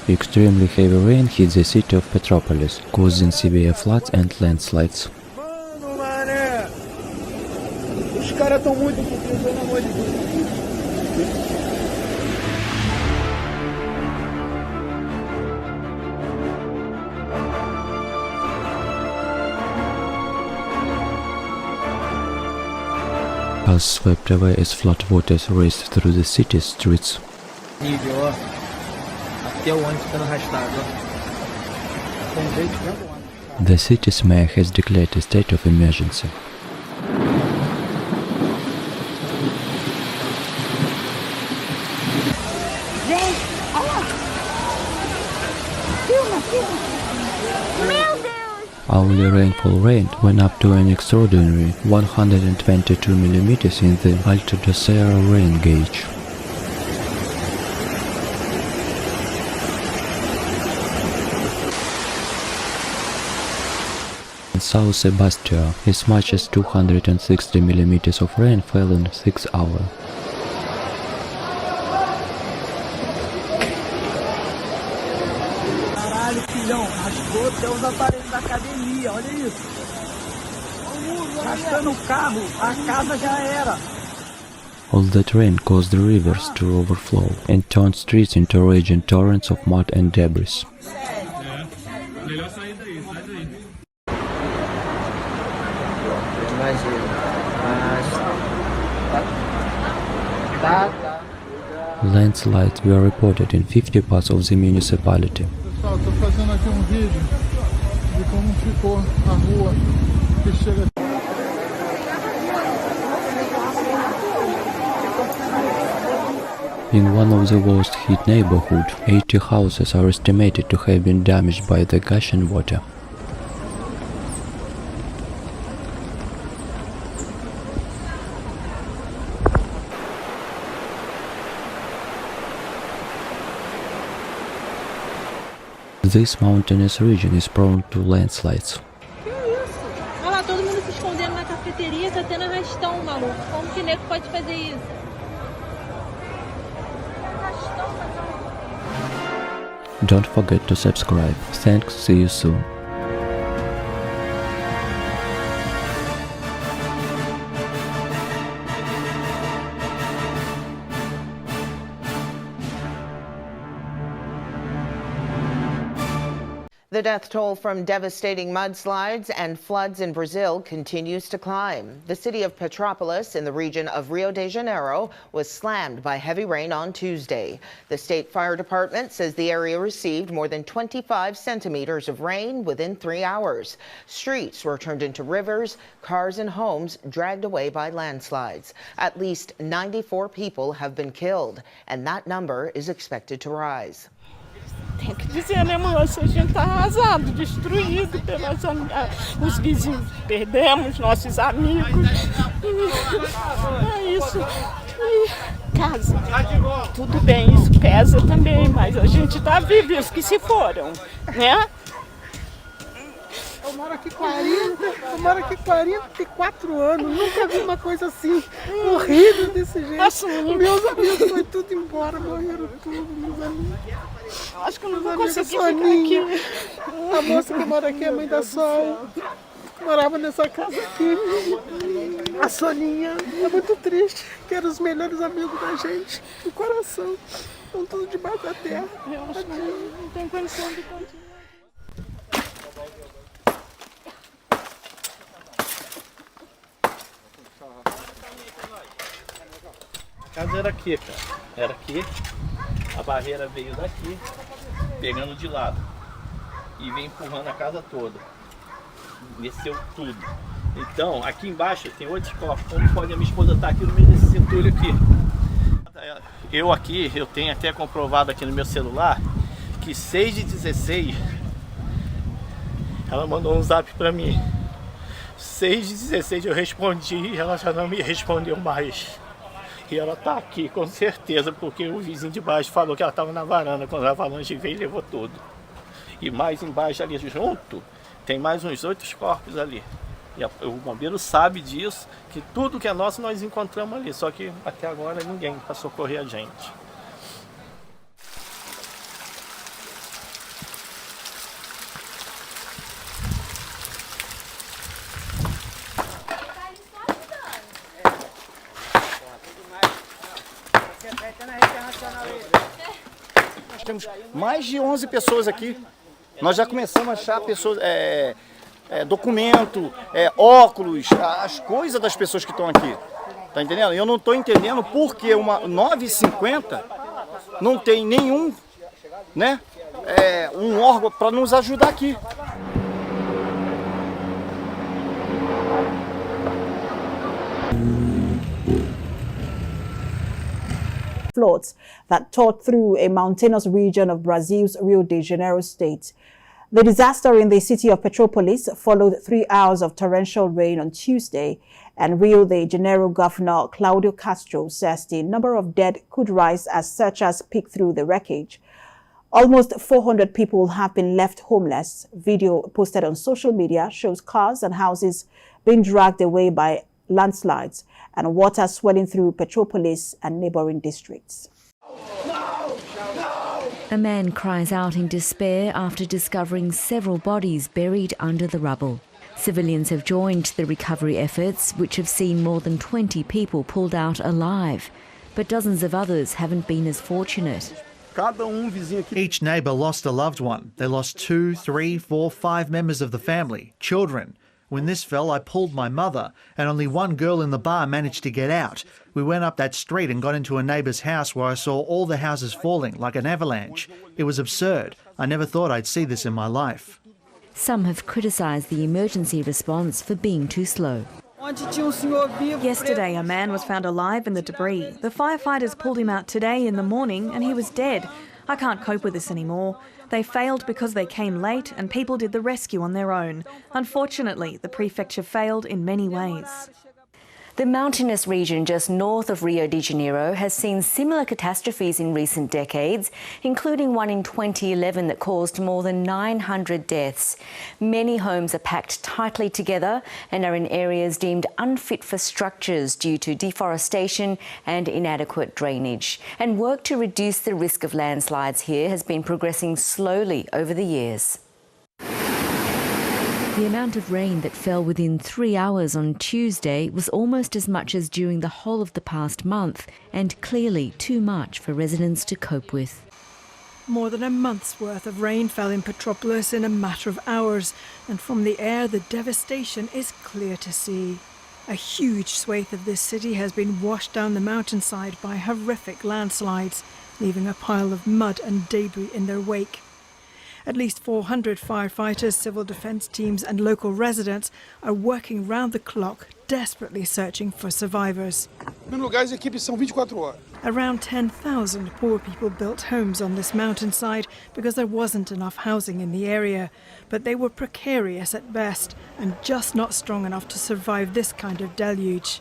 Extremely heavy rain hit the city of Petropolis, causing severe floods and landslides. Mano, mané! Os caras estão muito fodidos, pelo amor de Deus. Cars swept away as floodwaters raced through the city's streets. Nível, ó. Até o ônibus sendo arrastado, ó. Tem jeito de ônibus. The city's mayor has declared a state of emergency. Gente, olha lá. Filma, filma. Meu Deus! Hourly rainfall rate went up to an extraordinary 122 mm in the Alto do Serra rain gauge. In South Sebastião, as much as 260 mm of rain fell in 6 hours. Caralho, filhão, rasgou até os aparelhos da academia, olha isso. Gastando o carro, a casa já era. All that rain caused the rivers to overflow and turned streets into raging torrents of mud and debris. Landslides were reported in 50 parts of the municipality. Pessoal, tô fazendo aqui vídeo de como ficou a rua que chega. In one of the worst hit neighborhoods, 80 houses are estimated to have been damaged by the gushing water. This mountainous region is prone to landslides. Que isso? Olha lá, todo mundo se escondendo na cafeteria, tá tendo arrastão, maluco. Como que nego pode fazer isso? Don't forget to subscribe. Thanks, see you soon. The death toll from devastating mudslides and floods in Brazil continues to climb. The city of Petropolis in the region of Rio de Janeiro was slammed by heavy rain on Tuesday. The state fire department says the area received more than 25 centimeters of rain within 3 hours. Streets were turned into rivers, cars and homes dragged away by landslides. At least 94 people have been killed, and that number is expected to rise. Tem que dizer, né, moça? A gente tá arrasado, destruído pelas os vizinhos. Perdemos nossos amigos. É isso. E casa. Tudo bem, isso pesa também, mas a gente tá vivo, os que se foram, né? Eu moro aqui 44 anos, nunca vi uma coisa assim, horrível desse jeito. Nossa, meus amigos foi tudo embora, morreram tudo, meus amigos. Acho que eu não vou conseguir ficar Soninha, aqui. a moça que mora aqui, a mãe da Sol, morava nessa casa aqui. A Soninha, é muito triste, que eram os melhores amigos da gente, do coração. Estão tudo debaixo da terra. Eu acho que não tem condição de continuar. A casa era aqui, cara. Era aqui. A barreira veio daqui, pegando de lado. E vem empurrando a casa toda. Desceu tudo. Então, aqui embaixo tem outros corpos. Como pode a minha esposa estar aqui no meio desse centúrio aqui? Eu aqui, eu tenho até comprovado aqui no meu celular que 6/16 ela mandou um zap pra mim. 6/16 eu respondi e ela já não me respondeu mais. E ela tá aqui com certeza, porque o vizinho de baixo falou que ela estava na varanda quando a avalanche veio e levou tudo. E mais embaixo ali junto, tem mais uns 8 corpos ali. E o bombeiro sabe disso, que tudo que é nosso nós encontramos ali, só que até agora ninguém para socorrer a gente. temos mais de 11 pessoas aqui. Nós já começamos a achar pessoas, documento, óculos, as coisas das pessoas que estão aqui. Tá entendendo? Eu não estou entendendo por que uma 9h50 não tem nenhum, né, um órgão para nos ajudar aqui. Floods that tore through a mountainous region of Brazil's Rio de Janeiro state. The disaster in the city of Petropolis followed 3 hours of torrential rain on Tuesday, and Rio de Janeiro Governor Claudio Castro says the number of dead could rise as searchers pick through the wreckage. Almost 400 people have been left homeless. Video posted on social media shows cars and houses being dragged away by landslides and water swelling through Petropolis and neighboring districts. A man cries out in despair after discovering several bodies buried under the rubble. Civilians have joined the recovery efforts, which have seen more than 20 people pulled out alive, but dozens of others haven't been as fortunate. Each neighbour lost a loved one. They lost 2, 3, 4, 5 members of the family, children. When this fell, I pulled my mother, and only one girl in the bar managed to get out. We went up that street and got into a neighbour's house where I saw all the houses falling like an avalanche. It was absurd. I never thought I'd see this in my life. Some have criticised the emergency response for being too slow. Yesterday, a man was found alive in the debris. The firefighters pulled him out today in the morning and he was dead. I can't cope with this anymore. They failed because they came late and people did the rescue on their own. Unfortunately, the prefecture failed in many ways. The mountainous region just north of Rio de Janeiro has seen similar catastrophes in recent decades, including one in 2011 that caused more than 900 deaths. Many homes are packed tightly together and are in areas deemed unfit for structures due to deforestation and inadequate drainage. And work to reduce the risk of landslides here has been progressing slowly over the years. The amount of rain that fell within 3 hours on Tuesday was almost as much as during the whole of the past month, and clearly too much for residents to cope with. More than a month's worth of rain fell in Petropolis in a matter of hours, and from the air the devastation is clear to see. A huge swathe of this city has been washed down the mountainside by horrific landslides, leaving a pile of mud and debris in their wake. At least 400 firefighters, civil defence teams and local residents are working round the clock, desperately searching for survivors. Around 10,000 poor people built homes on this mountainside because there wasn't enough housing in the area, but they were precarious at best and just not strong enough to survive this kind of deluge.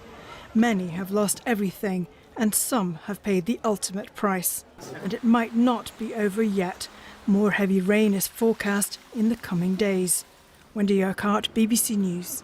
Many have lost everything and some have paid the ultimate price. And it might not be over yet. More heavy rain is forecast in the coming days. Wendy Urquhart, BBC News.